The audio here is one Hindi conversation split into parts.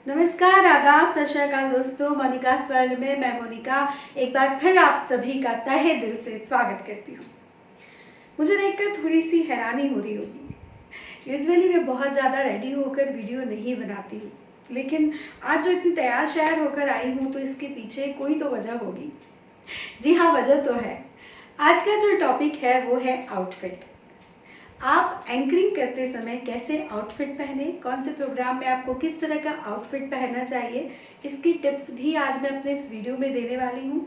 नमस्कार, आदाब, सत श्री अकाल दोस्तों। मोनिका's वर्ल्ड में मैं मोनिका एक बार फिर आप सभी का तहे दिल से स्वागत करती हूँ। मुझे देखकर थोड़ी सी हैरानी हो रही होगी। यूजुअली मैं बहुत ज़्यादा रेडी होकर वीडियो नहीं बनाती हूँ, लेकिन आज जो इतनी तैयार शैयार होकर आई हूँ तो इसके पीछे कोई तो वजह होगी। जी हाँ, वजह तो है। आज का जो टॉपिक है वो है आउटफिट। आप एंकरिंग करते समय कैसे आउटफिट पहने, कौन से प्रोग्राम में आपको किस तरह का आउटफिट पहनना चाहिए, इसकी टिप्स भी आज मैं अपने इस वीडियो में देने वाली हूँ।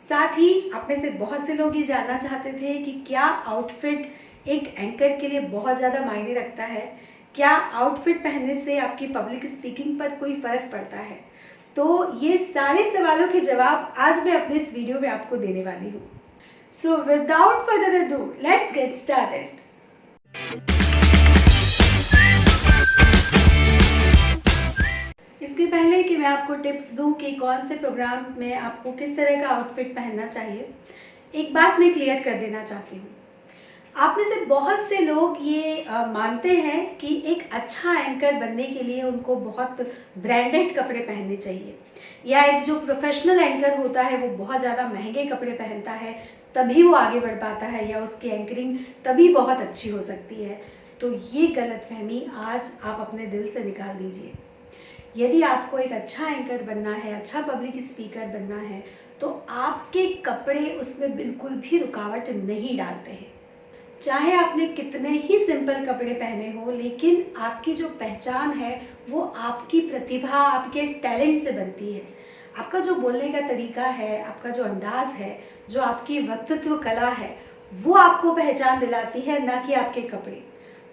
साथ ही आप में से बहुत से लोग ये जानना चाहते थे कि क्या आउटफिट एक एंकर के लिए बहुत ज़्यादा मायने रखता है, क्या आउटफिट पहनने से आपकी पब्लिक स्पीकिंग पर कोई फ़र्क पड़ता है। तो ये सारे सवालों के जवाब आज मैं अपने इस वीडियो में आपको देने वाली हूँ। So without further ado, let's get started. इसके पहले कि मैं आपको टिप्स दूं कि कौन से प्रोग्राम में आपको किस तरह का आउटफिट पहनना चाहिए, एक बात मैं क्लियर कर देना चाहती हूँ। आप में से बहुत से लोग ये मानते हैं कि एक अच्छा एंकर बनने के लिए उनको बहुत ब्रांडेड कपड़े पहनने चाहिए, या एक जो प्रोफेशनल एंकर होता है वो बहुत ज़्यादा महंगे कपड़े पहनता है तभी वो आगे बढ़ पाता है, या उसकी एंकरिंग तभी बहुत अच्छी हो सकती है। तो ये गलतफहमी आज आप अपने दिल से निकाल दीजिए। यदि आपको एक अच्छा एंकर बनना है, अच्छा पब्लिक स्पीकर बनना है, तो आपके कपड़े उसमें बिल्कुल भी रुकावट नहीं डालते हैं। चाहे आपने कितने ही सिंपल कपड़े पहने हो, लेकिन आपकी जो पहचान है वो आपकी प्रतिभा, आपके टैलेंट से बनती है। आपका जो बोलने का तरीका है, आपका जो अंदाज है, जो आपकी वक्तृत्व कला है, वो आपको पहचान दिलाती है, ना कि आपके कपड़े।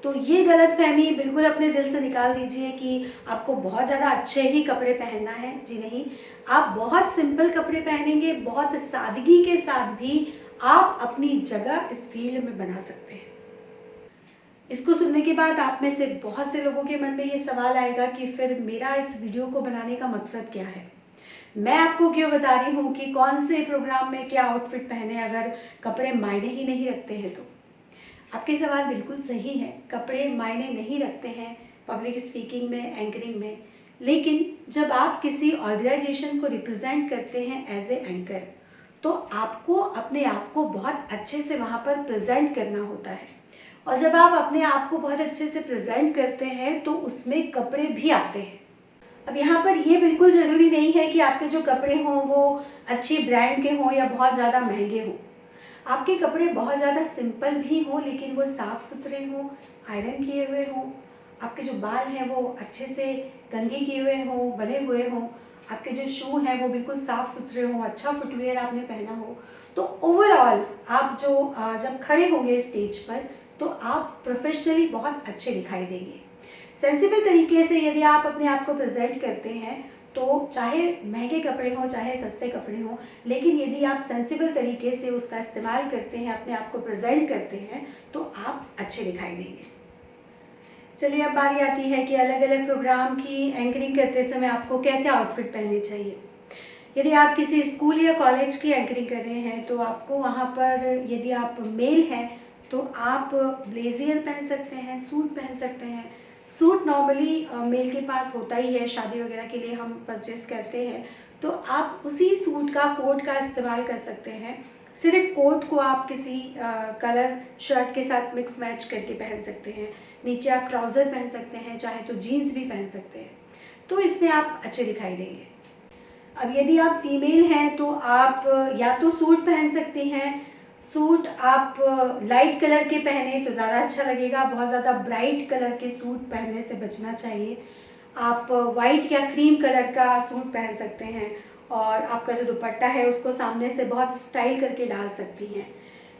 तो ये गलतफहमी बिल्कुल अपने दिल से निकाल दीजिए कि आपको बहुत ज़्यादा अच्छे ही कपड़े पहनना है। जी नहीं, आप बहुत सिंपल कपड़े पहनेंगे, बहुत सादगी के साथ भी आप अपनी जगह इस फील्ड में बना सकते हैं। इसको सुनने के बाद आप में से बहुत से लोगों के मन में ये सवाल आएगा कि फिर मेरा इस वीडियो को बनाने का मकसद क्या है। मैं आपको क्यों बता रही हूँ कि कौन से प्रोग्राम में क्या आउटफिट पहने, अगर कपड़े मायने ही नहीं रखते हैं तो। आपके सवाल बिल्कुल सही है, कपड़े मायने नहीं रखते हैं पब्लिक स्पीकिंग में, एंकरिंग में। लेकिन जब आप किसी ऑर्गेनाइजेशन को रिप्रेजेंट करते हैं एज ए एंकर, तो आपको अपने आप को बहुत अच्छे से वहाँ पर प्रेजेंट करना होता है। और जब आप अपने आप को बहुत अच्छे से प्रेजेंट करते हैं तो उसमें कपड़े भी आते हैं। अब यहाँ पर ये बिल्कुल ज़रूरी नहीं है कि आपके जो कपड़े हों वो अच्छी ब्रांड के हों या बहुत ज़्यादा महंगे हों। आपके कपड़े बहुत ज़्यादा सिंपल भी हों, लेकिन वो साफ सुथरे हों, आयरन किए हुए हों, आपके जो बाल हैं वो अच्छे से कंघी किए हुए हों, बने हुए हों, आपके जो शू हैं वो बिल्कुल साफ सुथरे हों, अच्छा फुटवियर आपने पहना हो। तो ओवरऑल आप जो जब खड़े होंगे स्टेज पर तो आप प्रोफेशनली बहुत अच्छे दिखाई देंगे। सेंसिबल तरीके से यदि आप अपने आप को प्रेजेंट करते हैं तो चाहे महंगे कपड़े हों चाहे सस्ते कपड़े हों, लेकिन यदि आप सेंसिबल तरीके से उसका इस्तेमाल करते हैं, अपने आप को प्रेजेंट करते हैं, तो आप अच्छे दिखाई देंगे। चलिए, अब बारी आती है कि अलग अलग प्रोग्राम की एंकरिंग करते समय आपको कैसे आउटफिट पहनने चाहिए। यदि आप किसी स्कूल या कॉलेज की एंकरिंग कर रहे हैं तो आपको वहाँ पर, यदि आप मेल हैं तो आप ब्लेजियर पहन सकते हैं, सूट पहन सकते हैं। सूट नॉर्मली मेल के पास होता ही है, शादी वगैरह के लिए हम परचेस करते हैं, तो आप उसी सूट का कोट का इस्तेमाल कर सकते हैं। सिर्फ कोट को आप किसी कलर शर्ट के साथ मिक्स मैच करके पहन सकते हैं। नीचे आप ट्राउज़र पहन सकते हैं, चाहे तो जीन्स भी पहन सकते हैं, तो इसमें आप अच्छे दिखाई देंगे। अब यदि आप फीमेल हैं तो आप या तो सूट पहन सकती हैं। सूट आप लाइट कलर के पहने तो ज़्यादा अच्छा लगेगा, बहुत ज़्यादा ब्राइट कलर के सूट पहनने से बचना चाहिए। आप वाइट या क्रीम कलर का सूट पहन सकते हैं, और आपका जो दुपट्टा है उसको सामने से बहुत स्टाइल करके डाल सकती हैं।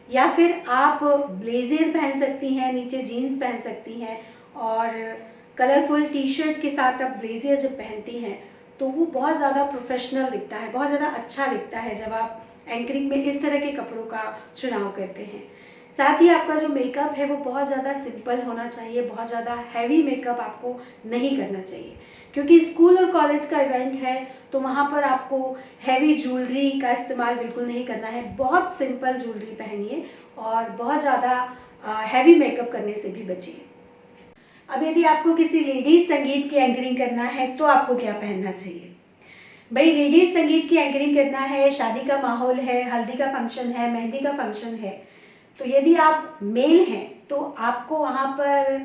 या फिर आप ब्लेजर पहन सकती हैं, नीचे जीन्स पहन सकती हैं, और कलरफुल टी शर्ट के साथ आप ब्लेजर जब पहनती हैं तो वो बहुत ज़्यादा प्रोफेशनल दिखता है, बहुत ज़्यादा अच्छा दिखता है जब आप एंकरिंग में इस तरह के कपड़ों का चुनाव करते हैं। साथ ही आपका जो मेकअप है वो बहुत ज़्यादा सिंपल होना चाहिए, बहुत ज़्यादा हैवी मेकअप आपको नहीं करना चाहिए, क्योंकि स्कूल और कॉलेज का इवेंट है तो वहाँ पर आपको हैवी ज्वेलरी का इस्तेमाल बिल्कुल नहीं करना है। बहुत सिंपल ज्वेलरी पहनिए और बहुत ज़्यादा हैवी मेकअप करने से भी बचिए। अब यदि आपको किसी लेडीज संगीत की एंकरिंग करना है तो आपको क्या पहनना चाहिए? भाई लेडीज संगीत की एंकरिंग करना है, शादी का माहौल है, हल्दी का फंक्शन है, मेहंदी का फंक्शन है, तो यदि आप मेल हैं तो आपको वहाँ पर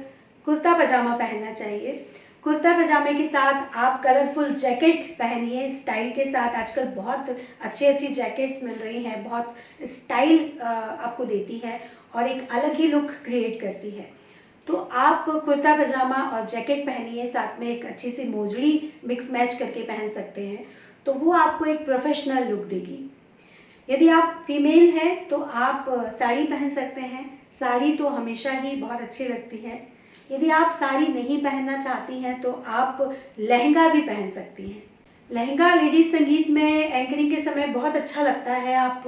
कुर्ता पजामा पहनना चाहिए। कुर्ता पजामे के साथ आप कलरफुल जैकेट पहनिए स्टाइल के साथ। आजकल बहुत अच्छी अच्छी जैकेट्स मिल रही हैं, बहुत स्टाइल आपको देती है और एक अलग ही लुक क्रिएट करती है। तो आप कुर्ता पजामा और जैकेट पहनिए, साथ में एक अच्छी सी मोजड़ी मिक्स मैच करके पहन सकते हैं, तो वो आपको एक प्रोफेशनल लुक देगी। यदि आप फीमेल हैं तो आप साड़ी पहन सकते हैं। साड़ी तो हमेशा ही बहुत अच्छी लगती है। यदि आप साड़ी नहीं पहनना चाहती हैं तो आप लहंगा भी पहन सकती हैं। लहंगा लेडीज संगीत में एंकरिंग के समय बहुत अच्छा लगता है। आप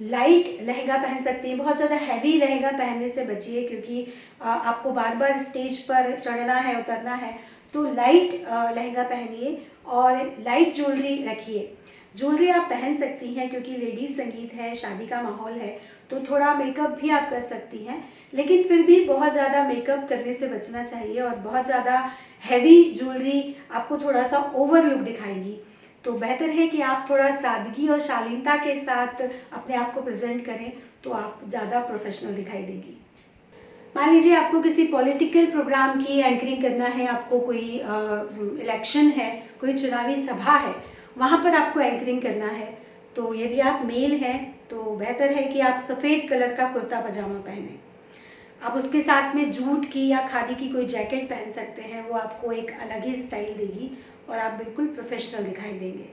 लाइट लहंगा पहन सकती हैं। बहुत ज़्यादा हैवी लहंगा पहनने से बचिए, क्योंकि आपको बार बार स्टेज पर चढ़ना है, उतरना है, तो लाइट लहंगा पहनिए और लाइट ज्वेलरी रखिए। ज्वेलरी आप पहन सकती हैं क्योंकि लेडीज संगीत है, शादी का माहौल है, तो थोड़ा मेकअप भी आप कर सकती हैं, लेकिन फिर भी बहुत ज़्यादा मेकअप करने से बचना चाहिए और बहुत ज़्यादा हैवी ज्वेलरी आपको थोड़ा सा ओवर लुक दिखाएगी। तो बेहतर है कि आप थोड़ा सादगी और शालीनता के साथ अपने आप को प्रेजेंट करें, तो आप ज़्यादा प्रोफेशनल दिखाई देगी। मान लीजिए आपको किसी पॉलिटिकल प्रोग्राम की एंकरिंग करना है, आपको कोई इलेक्शन है, कोई चुनावी सभा है, वहाँ पर आपको एंकरिंग करना है, तो यदि आप मेल हैं तो बेहतर है कि आप सफ़ेद कलर का कुर्ता पजामा पहनें। आप उसके साथ में जूट की या खादी की कोई जैकेट पहन सकते हैं, वो आपको एक अलग ही स्टाइल देगी और आप बिल्कुल प्रोफेशनल दिखाई देंगे।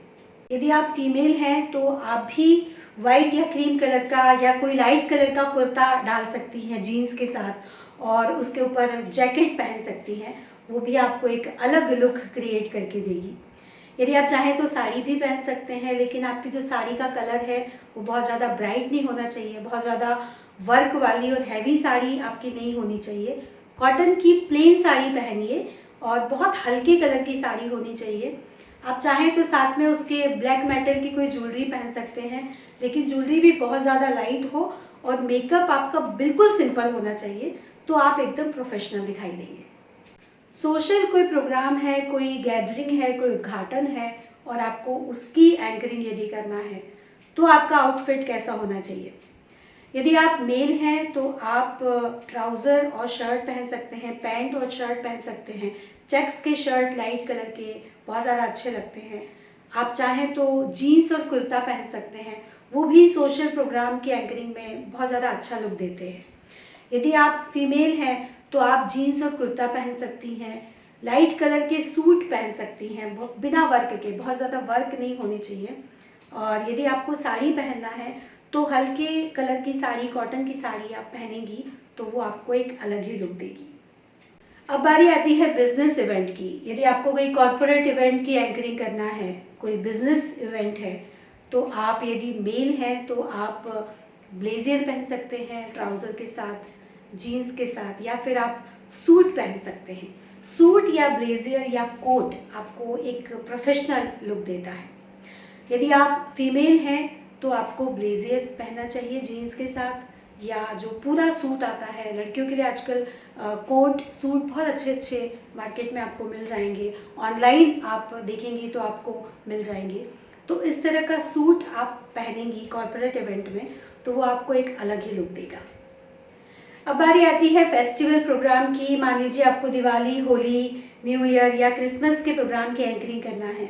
यदि आप फीमेल हैं तो आप भी वाइट या क्रीम कलर का या कोई लाइट कलर का कुर्ता डाल सकती हैं जीन्स के साथ और उसके ऊपर जैकेट पहन सकती हैं, वो भी आपको एक अलग लुक क्रिएट करके देगी। यदि आप चाहें तो साड़ी भी पहन सकते हैं, लेकिन आपकी जो साड़ी का कलर है वो बहुत ज़्यादा ब्राइट नहीं होना चाहिए, बहुत ज़्यादा वर्क वाली और हैवी साड़ी आपकी नहीं होनी चाहिए। कॉटन की प्लेन साड़ी पहनिए और बहुत हल्के कलर की साड़ी होनी चाहिए। आप चाहें तो साथ में उसके ब्लैक मेटल की कोई ज्वेलरी पहन सकते हैं, लेकिन ज्वेलरी भी बहुत ज़्यादा लाइट हो और मेकअप आपका बिल्कुल सिंपल होना चाहिए, तो आप एकदम प्रोफेशनल दिखाई देंगे। सोशल कोई प्रोग्राम है, कोई गैदरिंग है, कोई उद्घाटन है और आपको उसकी एंकरिंग यदि करना है, तो आपका आउटफिट कैसा होना चाहिए? यदि आप मेल हैं तो आप ट्राउज़र और शर्ट पहन सकते हैं, पैंट और शर्ट पहन सकते हैं। चेक्स के शर्ट लाइट कलर के बहुत ज़्यादा अच्छे लगते हैं। आप चाहें तो जीन्स और कुर्ता पहन सकते हैं, वो भी सोशल प्रोग्राम की एंकरिंग में बहुत ज़्यादा अच्छा लुक देते हैं। यदि आप फीमेल हैं तो आप जीन्स और कुर्ता पहन सकती हैं, लाइट कलर के सूट पहन सकती हैं, बिना वर्क के, बहुत ज़्यादा वर्क नहीं होनी चाहिए। और यदि आपको साड़ी पहनना है तो हल्के कलर की साड़ी, कॉटन की साड़ी आप पहनेंगी तो वो आपको एक अलग ही लुक देगी। अब बारी आती है बिजनेस इवेंट की। यदि आपको कोई कॉर्पोरेट इवेंट की एंकरिंग करना है, कोई बिजनेस इवेंट है, तो आप यदि मेल हैं तो आप ब्लेजर पहन सकते हैं ट्राउज़र के साथ, जीन्स के साथ, या फिर आप सूट पहन सकते हैं। सूट या ब्लेजर या कोट आपको एक प्रोफेशनल लुक देता है। यदि आप फीमेल हैं तो आपको ब्लेजर पहनना चाहिए जीन्स के साथ, या जो पूरा सूट आता है लड़कियों के लिए आजकल कोट सूट बहुत अच्छे अच्छे मार्केट में आपको मिल जाएंगे, ऑनलाइन आप देखेंगी तो आपको मिल जाएंगे। तो इस तरह का सूट आप पहनेंगी कॉर्पोरेट इवेंट में, तो वो आपको एक अलग ही लुक देगा। अब बारी आती है फेस्टिवल प्रोग्राम की। मान लीजिए आपको दिवाली, होली, न्यू ईयर या क्रिसमस के प्रोग्राम की एंकरिंग करना है।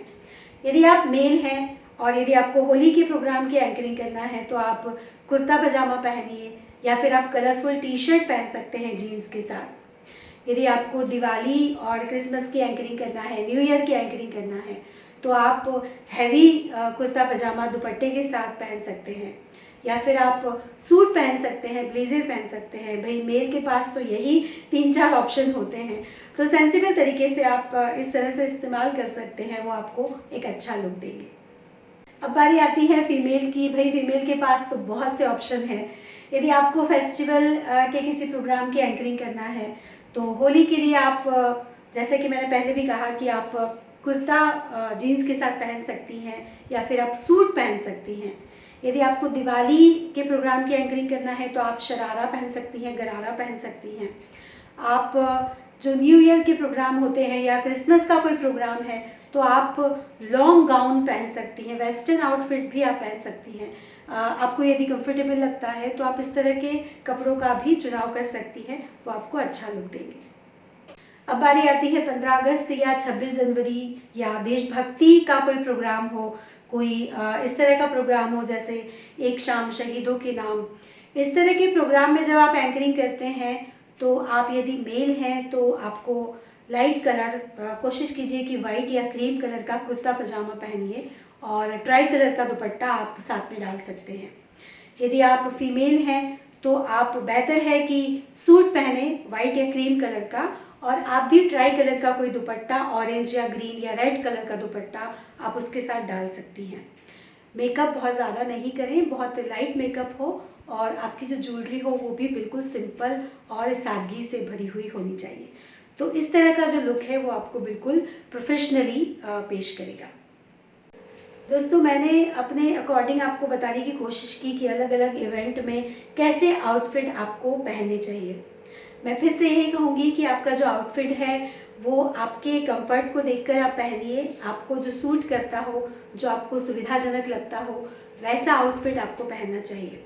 यदि आप मेल हैं और यदि आपको होली के प्रोग्राम की एंकरिंग करना है तो आप कुर्ता पजामा पहनिए, या फिर आप कलरफुल टी शर्ट पहन सकते हैं जीन्स के साथ। यदि आपको दिवाली और क्रिसमस की एंकरिंग करना है, न्यू ईयर की एंकरिंग करना है, तो आप हैवी कुर्ता पजामा दुपट्टे के साथ पहन सकते हैं, या फिर आप सूट पहन सकते हैं, ब्लेजर पहन सकते हैं। भाई मेल के पास तो यही 3-4 ऑप्शन होते हैं, तो सेंसिबल तरीके से आप इस तरह से इस्तेमाल कर सकते हैं, वो आपको एक अच्छा लुक देंगे। अब बारी आती है फीमेल की। भाई फीमेल के पास तो बहुत से ऑप्शन हैं। यदि आपको फेस्टिवल के किसी प्रोग्राम की एंकरिंग करना है, तो होली के लिए आप जैसे कि मैंने पहले भी कहा कि आप कुर्ता जीन्स के साथ पहन सकती हैं, या फिर आप सूट पहन सकती हैं। यदि आपको दिवाली के प्रोग्राम की एंकरिंग करना है तो आप शरारा पहन सकती हैं, गरारा पहन सकती हैं। आप जो न्यू ईयर के प्रोग्राम होते हैं या क्रिसमस का कोई प्रोग्राम है तो आप लॉन्ग गाउन पहन सकती हैं, वेस्टर्न आउटफिट भी आप पहन सकती हैं। आपको यदि कंफर्टेबल लगता है तो आप इस तरह के कपड़ों का भी चुनाव कर सकती हैं, वो आपको अच्छा लुक देंगे। अब बारी आती है 15 अगस्त या 26 जनवरी या देशभक्ति का कोई प्रोग्राम हो, कोई इस तरह का प्रोग्राम हो जैसे एक शाम शहीदों के नाम। इस तरह के प्रोग्राम में जब आप एंकरिंग करते हैं तो आप यदि मेल हैं तो आपको लाइट कलर, कोशिश कीजिए कि वाइट या क्रीम कलर का कुर्ता पजामा पहनिए और ट्राई कलर का दुपट्टा आप साथ में डाल सकते हैं। यदि आप फीमेल हैं तो आप बेहतर है कि सूट पहने वाइट या क्रीम कलर का, और आप भी ट्राई कलर का कोई दुपट्टा, ऑरेंज या ग्रीन या रेड कलर का दुपट्टा आप उसके साथ डाल सकती हैं। मेकअप बहुत ज़्यादा नहीं करें, बहुत लाइट मेकअप हो और आपकी जो ज्वेलरी हो वो भी बिल्कुल सिंपल और सादगी से भरी हुई होनी चाहिए। तो इस तरह का जो लुक है वो आपको बिल्कुल प्रोफेशनली पेश करेगा। दोस्तों, मैंने अपने अकॉर्डिंग आपको बताने की कोशिश की कि अलग अलग इवेंट में कैसे आउटफिट आपको पहनने चाहिए। मैं फिर से यही कहूँगी कि आपका जो आउटफिट है वो आपके कंफर्ट को देखकर आप पहनिए। आपको जो सूट करता हो, जो आपको सुविधाजनक लगता हो, वैसा आउटफिट आपको पहनना चाहिए।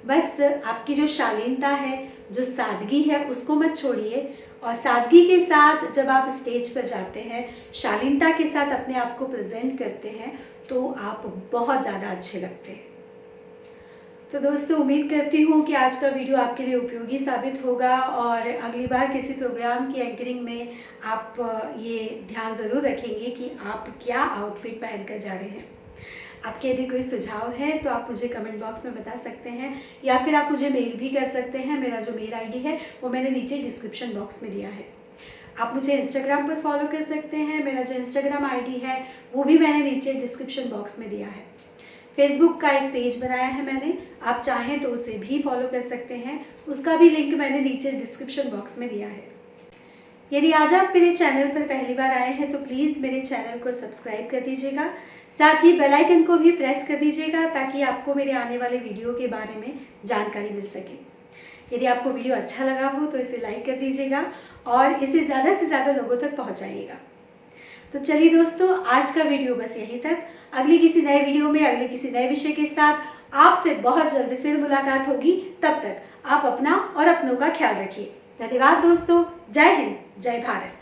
बस आपकी जो शालीनता है, जो सादगी है, उसको मत छोड़िए और सादगी के साथ जब आप स्टेज पर जाते हैं, शालीनता के साथ अपने आप को प्रेजेंट करते हैं तो आप बहुत ज़्यादा अच्छे लगते हैं। तो दोस्तों, उम्मीद करती हूँ कि आज का वीडियो आपके लिए उपयोगी साबित होगा और अगली बार किसी प्रोग्राम की एंकरिंग में आप ये ध्यान ज़रूर रखेंगे कि आप क्या आउटफिट पहन कर जा रहे हैं। आपके यदि कोई सुझाव है तो आप मुझे कमेंट बॉक्स में बता सकते हैं या फिर आप मुझे मेल भी कर सकते हैं। मेरा जो मेल आईडी है वो मैंने नीचे डिस्क्रिप्शन बॉक्स में दिया है। आप मुझे इंस्टाग्राम पर फॉलो कर सकते हैं। मेरा जो इंस्टाग्राम आईडी है वो भी मैंने नीचे डिस्क्रिप्शन बॉक्स में दिया है। फेसबुक का एक पेज बनाया है मैंने, आप चाहें तो उसे भी फॉलो कर सकते हैं। उसका भी लिंक मैंने नीचे डिस्क्रिप्शन बॉक्स में दिया है। यदि आज आप मेरे चैनल पर पहली बार आए हैं तो प्लीज़ मेरे चैनल को सब्सक्राइब कर दीजिएगा, साथ ही बेल आइकन को भी प्रेस कर दीजिएगा ताकि आपको मेरे आने वाले वीडियो के बारे में जानकारी मिल सके। यदि आपको वीडियो अच्छा लगा हो तो इसे लाइक कर दीजिएगा और इसे ज़्यादा से ज़्यादा लोगों तक पहुँचाइएगा। तो चलिए दोस्तों, आज का वीडियो बस यहीं तक। अगली किसी नए वीडियो में अगले किसी नए विषय के साथ आपसे बहुत जल्द फिर मुलाकात होगी। तब तक आप अपना और अपनों का ख्याल रखिए। धन्यवाद दोस्तों। जय हिंद, जय भारत।